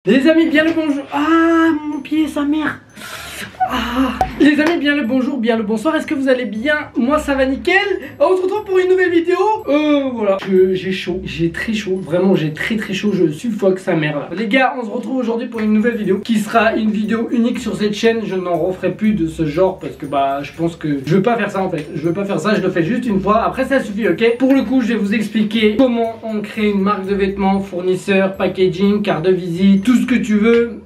Les amis, bien le bonjour. Ah, mon pied, sa mère. Ah. Les amis, bien le bonjour, bien le bonsoir. Est-ce que vous allez bien? Moi, ça va nickel. On se retrouve pour une nouvelle vidéo. Voilà. J'ai chaud, j'ai très chaud. Vraiment, j'ai très chaud. Je suffoque sa mère là. Les gars, on se retrouve aujourd'hui pour une nouvelle vidéo qui sera une vidéo unique sur cette chaîne. Je n'en referai plus de ce genre parce que je pense que je veux pas faire ça en fait. Je veux pas faire ça. Je le fais juste une fois. Après, ça suffit, ok? Pour le coup, je vais vous expliquer comment on crée une marque de vêtements, fournisseur, packaging, carte de visite, tout ce que tu veux,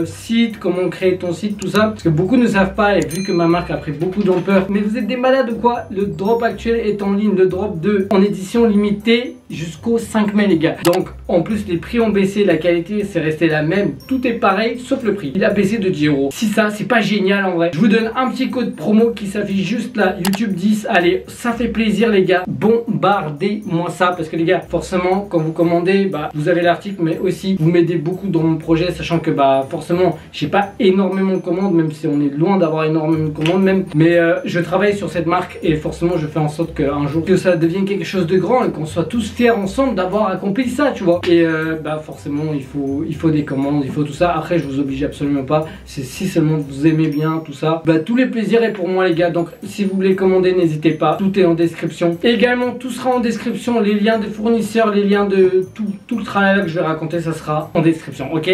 site, comment créer ton site, tout ça. Parce que beaucoup ne savent pas, et vu que ma marque a pris beaucoup d'ampleur, mais vous êtes des malades ou quoi? Le drop actuel est en ligne, le drop 2 en édition limitée jusqu'au 5 mai les gars. Donc en plus les prix ont baissé, la qualité c'est resté la même, tout est pareil sauf le prix. Il a baissé de 10 €. Si ça c'est pas génial en vrai, je vous donne un petit code promo qui s'affiche juste là, YouTube 10. Allez, ça fait plaisir les gars, bombardez-moi ça parce que les gars, forcément quand vous commandez, vous avez l'article mais aussi vous m'aidez beaucoup dans mon projet, sachant que forcément j'ai pas énormément de commandes, même si on est loin d'avoir énormément de commandes même, mais je travaille sur cette marque et forcément je fais en sorte qu'un jour que ça devienne quelque chose de grand et qu'on soit tous fiers ensemble d'avoir accompli ça, tu vois. Et forcément il faut des commandes, il faut tout ça. Après je vous oblige absolument pas, c'est si seulement vous aimez bien tout ça, tous les plaisirs est pour moi les gars. Donc si vous voulez commander, n'hésitez pas, tout est en description. Et également tout sera en description, les liens des fournisseurs, les liens de tout le travail que je vais raconter, ça sera en description, ok?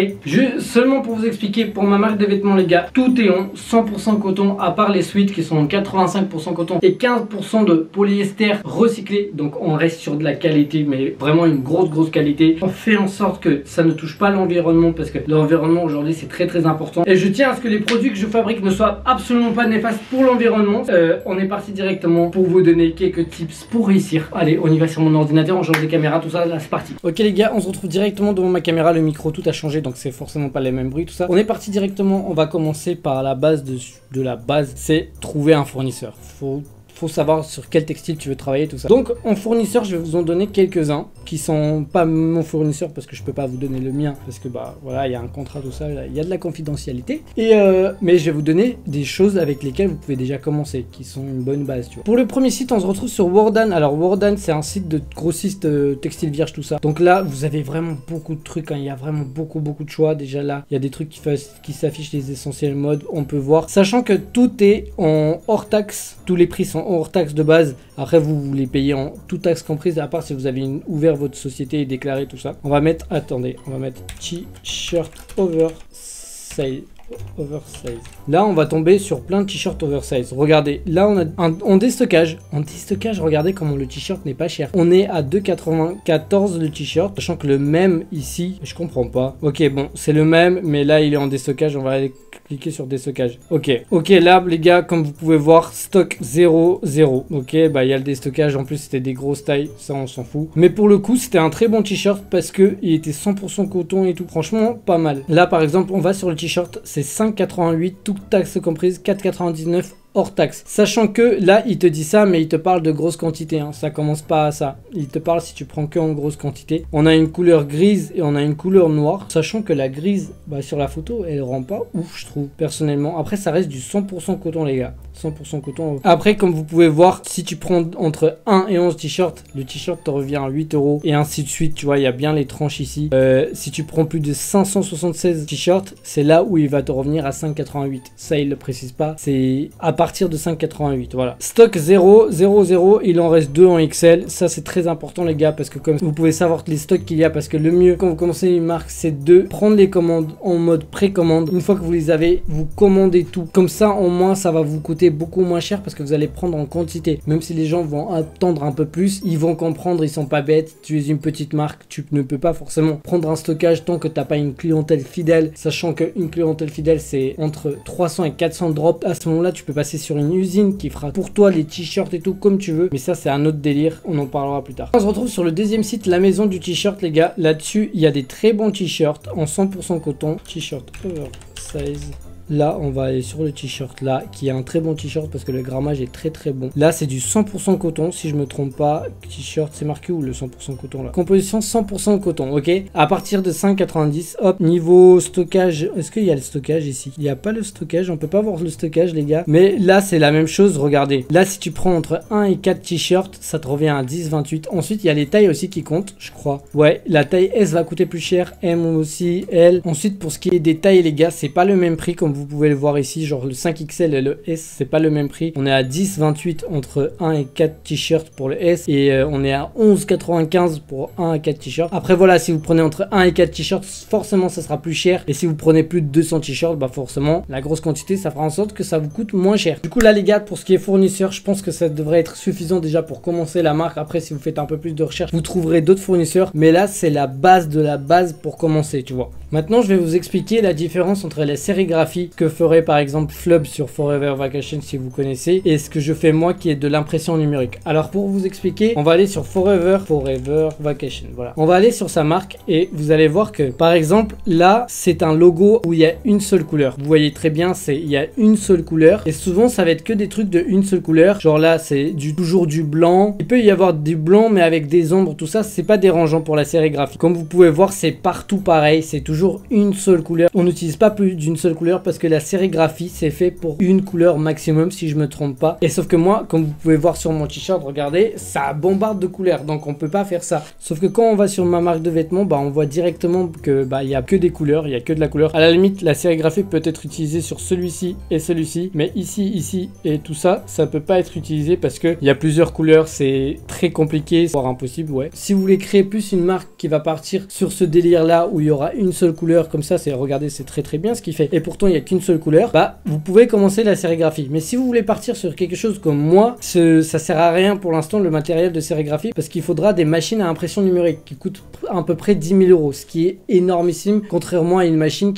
Seulement pour vous expliquer, pour ma marque de vêtements les gars, tout est en 100% coton, à part les suites qui sont en 85% coton et 15% de polyester recyclé. Donc on reste sur de la qualité, mais vraiment une grosse qualité. On fait en sorte que ça ne touche pas l'environnement parce que l'environnement aujourd'hui c'est très important. Et je tiens à ce que les produits que je fabrique ne soient absolument pas néfastes pour l'environnement. On est parti directement pour vous donner quelques tips pour réussir. Allez, on y va sur mon ordinateur, on change les caméras, tout ça, là c'est parti. Ok les gars, on se retrouve directement devant ma caméra, le micro tout a changé donc c'est forcément pas les mêmes bruits, tout ça. On est parti directement, on va commencer par la base de la base, c'est trouver un fournisseur. Faut savoir sur quel textile tu veux travailler, tout ça. Donc en fournisseur, je vais vous en donner quelques-uns qui sont pas mon fournisseur parce que je peux pas vous donner le mien parce que voilà, il y a un contrat, tout ça, il y a de la confidentialité. Et mais je vais vous donner des choses avec lesquelles vous pouvez déjà commencer, qui sont une bonne base, tu vois. Pour le premier site, on se retrouve sur Wardan. Alors Wardan, c'est un site de grossiste textile vierge, tout ça. Donc là, vous avez vraiment beaucoup de trucs, hein. Il y a vraiment beaucoup de choix. Déjà là, il y a des trucs qui s'affichent, les essentiels mode, on peut voir. Sachant que tout est en hors taxe, tous les prix sont hors taxe de base. Après vous les payez en toute taxe comprise, à part si vous avez ouvert votre société et déclaré tout ça. On va mettre, attendez, on va mettre t-shirt oversize. Là on va tomber sur plein de t-shirts oversize. Regardez, là on a en déstockage. Regardez comment le t-shirt n'est pas cher. On est à 2,94 le t-shirt, sachant que le même ici, je comprends pas. Ok, bon, c'est le même, mais là il est en déstockage. On va aller cliquer sur déstockage. Ok, là les gars, comme vous pouvez voir, stock 0. Ok, il y a le déstockage. En plus c'était des grosses tailles, ça on s'en fout. Mais pour le coup c'était un très bon t-shirt parce que il était 100% coton et tout. Franchement pas mal. Là par exemple on va sur le t-shirt, c'est 5,88, toute taxe comprise, 4,99 hors taxe. Sachant que là, il te dit ça, mais il te parle de grosse quantité, hein. Ça commence pas à ça. Il te parle si tu prends que en grosse quantité. On a une couleur grise et on a une couleur noire. Sachant que la grise, sur la photo, elle rend pas ouf, je trouve, personnellement. Après, ça reste du 100% coton, les gars. 100% coton. Après, comme vous pouvez voir, si tu prends entre 1 et 11 t-shirts, le t-shirt te revient à 8 € et ainsi de suite. Tu vois, il y a bien les tranches ici. Si tu prends plus de 576 t-shirts, c'est là où il va te revenir à 5,88. Ça, il le précise pas. C'est à partir de 5,88. Voilà. Stock 0, il en reste 2 en XL. Ça, c'est très important, les gars, parce que comme vous pouvez savoir les stocks qu'il y a, parce que le mieux quand vous commencez une marque, c'est de prendre les commandes en mode précommande. Une fois que vous les avez, vous commandez tout. Comme ça, au moins, ça va vous coûter beaucoup moins cher parce que vous allez prendre en quantité. Même si les gens vont attendre un peu plus, ils vont comprendre, ils sont pas bêtes. Tu es une petite marque, tu ne peux pas forcément prendre un stockage tant que tu n'as pas une clientèle fidèle, sachant qu'une clientèle fidèle, c'est entre 300 et 400 drops. À ce moment-là, tu peux passer sur une usine qui fera pour toi les t-shirts et tout comme tu veux. Mais ça, c'est un autre délire, on en parlera plus tard. On se retrouve sur le deuxième site, la maison du t-shirt, les gars. Là-dessus, il y a des très bons t-shirts en 100% coton. T-shirt oversize. Là, on va aller sur le t-shirt là, qui est un très bon t-shirt parce que le grammage est très très bon. Là, c'est du 100% coton, si je me trompe pas. T-shirt, c'est marqué où le 100% coton là? Composition 100% coton, ok. À partir de 5,90. Hop, niveau stockage, est-ce qu'il y a le stockage ici? Il n'y a pas le stockage, on peut pas voir le stockage les gars. Mais là, c'est la même chose, regardez. Là, si tu prends entre 1 et 4 t-shirts, ça te revient à 10,28. Ensuite, il y a les tailles aussi qui comptent, je crois. Ouais, la taille S va coûter plus cher, M aussi, L. Ensuite, pour ce qui est des tailles les gars, c'est pas le même prix comme vous pouvez le voir ici. Genre le 5XL et le S, c'est pas le même prix. On est à 10,28 entre 1 et 4 t-shirts pour le S. Et on est à 11,95 pour 1 à 4 t-shirts. Après voilà, si vous prenez entre 1 et 4 t-shirts, forcément ça sera plus cher. Et si vous prenez plus de 200 t-shirts, bah forcément la grosse quantité, ça fera en sorte que ça vous coûte moins cher. Du coup là les gars, pour ce qui est fournisseur, je pense que ça devrait être suffisant déjà pour commencer la marque. Après si vous faites un peu plus de recherche, vous trouverez d'autres fournisseurs. Mais là c'est la base de la base pour commencer, tu vois. Maintenant je vais vous expliquer la différence entre les sérigraphies que ferait par exemple Flub sur Forever Vacation si vous connaissez, et ce que je fais moi qui est de l'impression numérique. Alors pour vous expliquer, on va aller sur Forever Vacation, voilà. On va aller sur sa marque et vous allez voir que par exemple là c'est un logo où il y a une seule couleur. Vous voyez très bien, il y a une seule couleur et souvent ça va être que des trucs de une seule couleur. Genre là c'est toujours du blanc. Il peut y avoir du blanc mais avec des ombres, tout ça c'est pas dérangeant pour la sérigraphie. Comme vous pouvez voir c'est partout pareil, c'est toujours une seule couleur. On n'utilise pas plus d'une seule couleur parce que la sérigraphie c'est fait pour une couleur maximum si je me trompe pas. Et sauf que moi, comme vous pouvez voir sur mon t-shirt, regardez, ça bombarde de couleurs donc on peut pas faire ça. Sauf que quand on va sur ma marque de vêtements, bah on voit directement que bah il y a que des couleurs, il y a que de la couleur. À la limite, la sérigraphie peut être utilisée sur celui-ci et celui-ci, mais ici et tout ça, ça peut pas être utilisé parce que il y a plusieurs couleurs, c'est très compliqué, voire impossible, ouais. Si vous voulez créer plus une marque qui va partir sur ce délire là où il y aura une seule couleur comme ça, c'est regardez, c'est très bien ce qu'il fait. Et pourtant il y a qu'une seule couleur, bah vous pouvez commencer la sérigraphie. Mais si vous voulez partir sur quelque chose comme moi, ça sert à rien pour l'instant le matériel de sérigraphie parce qu'il faudra des machines à impression numérique qui coûtent à peu près 10 000 €, ce qui est énormissime contrairement à une machine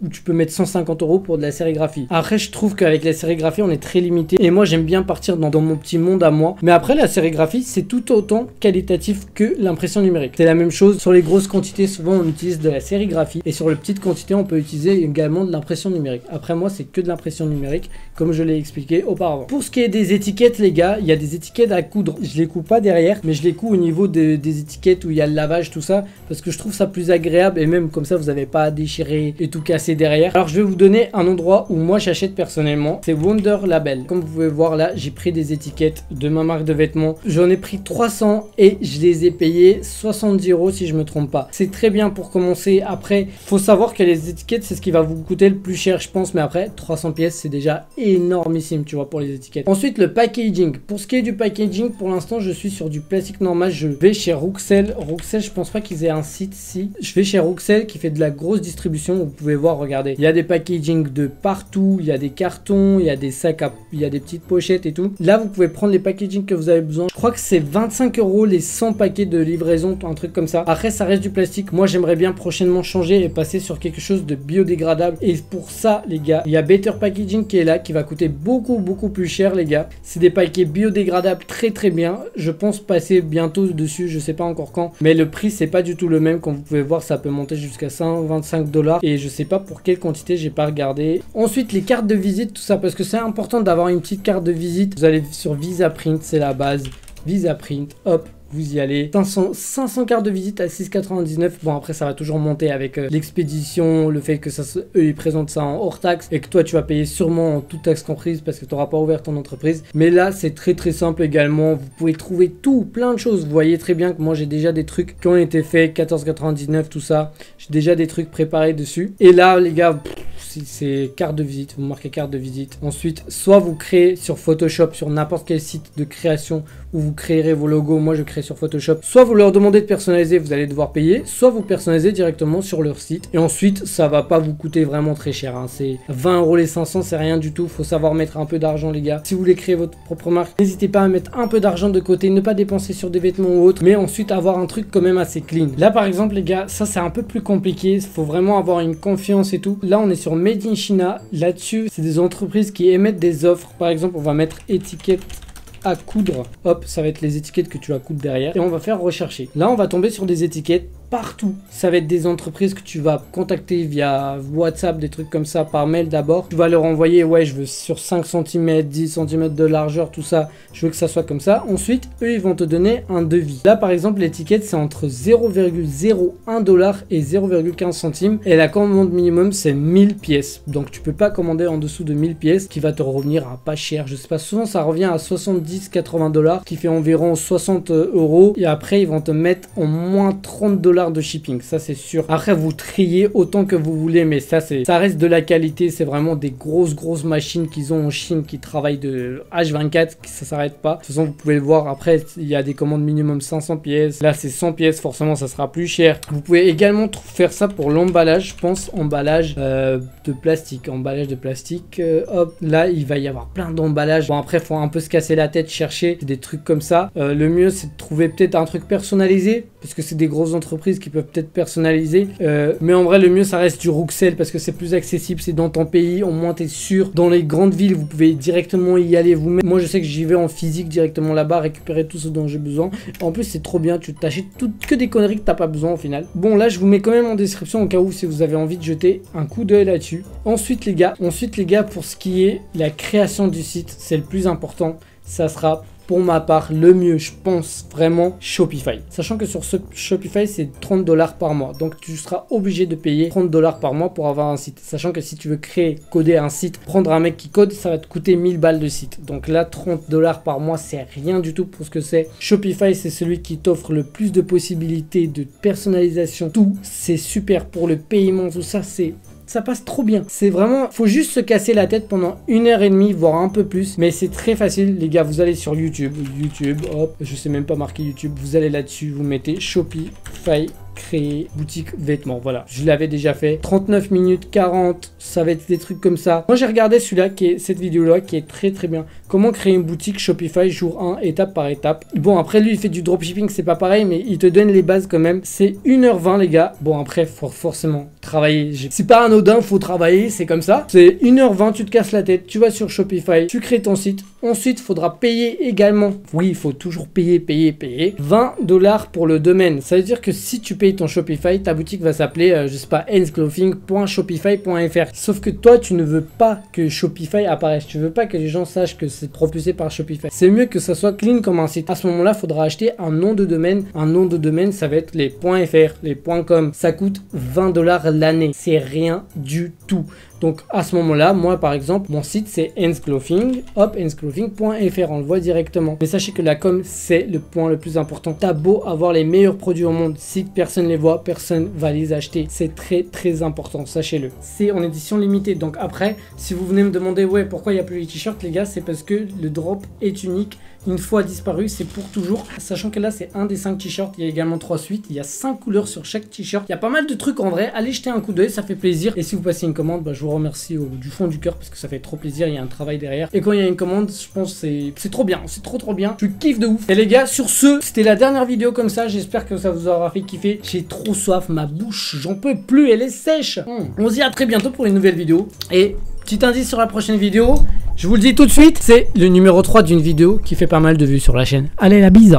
où tu peux mettre 150 € pour de la sérigraphie. Après, je trouve qu'avec la sérigraphie, on est très limité. Et moi, j'aime bien partir dans mon petit monde à moi. Mais après, la sérigraphie, c'est tout autant qualitatif que l'impression numérique. C'est la même chose. Sur les grosses quantités, souvent, on utilise de la sérigraphie. Et sur les petites quantités, on peut utiliser également de l'impression numérique. Après, moi, c'est que de l'impression numérique, comme je l'ai expliqué auparavant. Pour ce qui est des étiquettes, les gars, il y a des étiquettes à coudre. Je les couds pas derrière, mais je les couds au niveau des étiquettes où il y a le lavage, tout ça. Parce que je trouve ça plus agréable. Et même comme ça, vous n'avez pas à déchirer et tout casser derrière. Alors je vais vous donner un endroit où moi j'achète personnellement, c'est Wonder Label. Comme vous pouvez voir là, j'ai pris des étiquettes de ma marque de vêtements. J'en ai pris 300 et je les ai payés 70 € si je me trompe pas. C'est très bien pour commencer. Après, faut savoir que les étiquettes c'est ce qui va vous coûter le plus cher je pense, mais après 300 pièces c'est déjà énormissime tu vois pour les étiquettes. Ensuite le packaging. Pour ce qui est du packaging, pour l'instant je suis sur du plastique normal. Je vais chez Rouxel. Rouxel, je pense pas qu'ils aient un site si. Je vais chez Rouxel qui fait de la grosse distribution. Vous pouvez voir, regardez. Il y a des packaging de partout, il y a des cartons, il y a des sacs, il y a des petites pochettes et tout. Là, vous pouvez prendre les packaging que vous avez besoin. Je crois que c'est 25 € les 100 paquets de livraison, un truc comme ça. Après, ça reste du plastique. Moi, j'aimerais bien prochainement changer et passer sur quelque chose de biodégradable. Et pour ça, les gars, il y a Better Packaging qui est là, qui va coûter beaucoup plus cher, les gars. C'est des paquets biodégradables très bien. Je pense passer bientôt dessus, je sais pas encore quand. Mais le prix, c'est pas du tout le même. Comme vous pouvez voir, ça peut monter jusqu'à 125 $. Et je sais pas pour quelle quantité, j'ai pas regardé. Ensuite les cartes de visite, tout ça, parce que c'est important d'avoir une petite carte de visite. Vous allez sur VisaPrint, c'est la base. VisaPrint, hop, vous y allez. 500 cartes de visite à 6,99 €. Bon, après, ça va toujours monter avec l'expédition, le fait que eux, ils présentent ça en hors taxe et que toi, tu vas payer sûrement en toute taxe comprise parce que tu n'auras pas ouvert ton entreprise. Mais là, c'est très simple également. Vous pouvez trouver tout, plein de choses. Vous voyez très bien que moi, j'ai déjà des trucs qui ont été faits, 14,99 €, tout ça. J'ai déjà des trucs préparés dessus. Et là, les gars, c'est carte de visite. Vous marquez carte de visite. Ensuite, soit vous créez sur Photoshop, sur n'importe quel site de création où vous créerez vos logos. Moi, je crée sur Photoshop. Soit vous leur demandez de personnaliser, vous allez devoir payer. Soit vous personnalisez directement sur leur site. Et ensuite, ça va pas vous coûter vraiment très cher. Hein. C'est 20 € les 500, c'est rien du tout. Faut savoir mettre un peu d'argent, les gars. Si vous voulez créer votre propre marque, n'hésitez pas à mettre un peu d'argent de côté. Ne pas dépenser sur des vêtements ou autres. Mais ensuite, avoir un truc quand même assez clean. Là, par exemple, les gars, ça, c'est un peu plus compliqué. Il faut vraiment avoir une confiance et tout. Là, on est sur Made in China. Là-dessus, c'est des entreprises qui émettent des offres. Par exemple, on va mettre étiquette à coudre. Hop, ça va être les étiquettes que tu vas coudre derrière. Et on va faire rechercher. Là, on va tomber sur des étiquettes partout. Ça va être des entreprises que tu vas contacter via WhatsApp, des trucs comme ça, par mail d'abord. Tu vas leur envoyer, ouais, je veux sur 5 cm, 10 cm de largeur, tout ça, je veux que ça soit comme ça. Ensuite, eux, ils vont te donner un devis. Là, par exemple, l'étiquette, c'est entre 0,01 $ et 0,15 centimes. Et la commande minimum, c'est 1000 pièces. Donc, tu peux pas commander en dessous de 1000 pièces, qui va te revenir à pas cher. Je sais pas, souvent, ça revient à 70-80 $, qui fait environ 60 €. Et après, ils vont te mettre en moins 30 $ de shipping. Ça, c'est sûr. Après, vous triez autant que vous voulez, mais ça reste de la qualité. C'est vraiment des grosses machines qu'ils ont en Chine qui travaillent de H24, ça s'arrête pas. De toute façon, vous pouvez le voir. Après, il y a des commandes minimum 500 pièces. Là, c'est 100 pièces. Forcément, ça sera plus cher. Vous pouvez également faire ça pour l'emballage. Je pense emballage de plastique. Emballage de plastique. Hop, là, il va y avoir plein d'emballages. Bon, après, faut un peu se casser la tête, chercher des trucs comme ça. Le mieux, c'est de trouver peut-être un truc personnalisé, parce que c'est des grosses entreprises qui peuvent peut-être personnaliser. Mais en vrai, le mieux, ça reste du Rouxel, parce que c'est plus accessible, c'est dans ton pays, au moins t'es sûr. Dans les grandes villes, vous pouvez directement y aller vous-même. Moi, je sais que j'y vais en physique directement là-bas, récupérer tout ce dont j'ai besoin. En plus, c'est trop bien, tu t'achètes que des conneries que t'as pas besoin au final. Bon, là, je vous mets quand même en description au cas où, si vous avez envie de jeter un coup d'œil là-dessus. Ensuite, les gars, pour ce qui est la création du site, c'est le plus important. Ça sera, pour ma part, le mieux, je pense vraiment, Shopify. Sachant que sur ce Shopify, c'est 30 $ par mois. Donc, tu seras obligé de payer 30 $ par mois pour avoir un site. Sachant que si tu veux coder un site, prendre un mec qui code, ça va te coûter 1000 balles de site. Donc là, 30 $ par mois, c'est rien du tout pour ce que c'est. Shopify, c'est celui qui t'offre le plus de possibilités de personnalisation. Tout, c'est super pour le paiement, tout ça, ça passe trop bien. C'est vraiment, faut juste se casser la tête pendant 1h30, voire un peu plus. Mais c'est très facile, les gars. Vous allez sur YouTube, hop, je sais même pas marquer YouTube. Vous allez là-dessus, vous mettez Shopify créer boutique vêtements. Voilà, je l'avais déjà fait. 39 minutes 40, ça va être des trucs comme ça. Moi, j'ai regardé cette vidéo-là qui est très bien. Comment créer une boutique Shopify jour 1, étape par étape. Bon, après, lui, il fait du dropshipping, c'est pas pareil, mais il te donne les bases quand même. C'est 1h20, les gars. Bon, après, faut forcément travailler. C'est pas anodin, faut travailler, c'est comme ça. C'est 1h20, tu te casses la tête, tu vas sur Shopify, tu crées ton site. Ensuite, il faudra payer également. Oui, il faut toujours payer. 20 $ pour le domaine. Ça veut dire que si tu payes ton Shopify, ta boutique va s'appeler, je sais pas, ensclothing.shopify.fr. Sauf que toi, tu ne veux pas que Shopify apparaisse. Tu veux pas que les gens sachent que c'est propulsé par Shopify. C'est mieux que ça soit clean comme un site. À ce moment-là, il faudra acheter un nom de domaine. Un nom de domaine, ça va être les .fr, les .com. Ça coûte 20 $ l'année. C'est rien du tout. Donc à ce moment-là, moi par exemple, mon site c'est ensclothing, hop, ensclothing.fr, on le voit directement. Mais sachez que la com, c'est le point le plus important. T'as beau avoir les meilleurs produits au monde, si personne les voit, personne va les acheter. C'est très important, sachez-le. C'est en édition limitée, donc après, si vous venez me demander, ouais, pourquoi il n'y a plus les t-shirts, les gars, c'est parce que le drop est unique. Une fois disparu, c'est pour toujours. Sachant que là, c'est un des 5 t-shirts. Il y a également 3 suites. Il y a 5 couleurs sur chaque t-shirt. Il y a pas mal de trucs en vrai. Allez jeter un coup d'œil, ça fait plaisir. Et si vous passez une commande, bah, je vous remercie du fond du cœur parce que ça fait trop plaisir. Il y a un travail derrière. Et quand il y a une commande, je pense que c'est trop bien. C'est trop bien. Je kiffe de ouf. Et les gars, sur ce, c'était la dernière vidéo comme ça. J'espère que ça vous aura fait kiffer. J'ai trop soif. Ma bouche, j'en peux plus. Elle est sèche. On se dit à très bientôt pour une nouvelle vidéo. Et petit indice sur la prochaine vidéo. Je vous le dis tout de suite, c'est le numéro 3 d'une vidéo qui fait pas mal de vues sur la chaîne. Allez, la bise!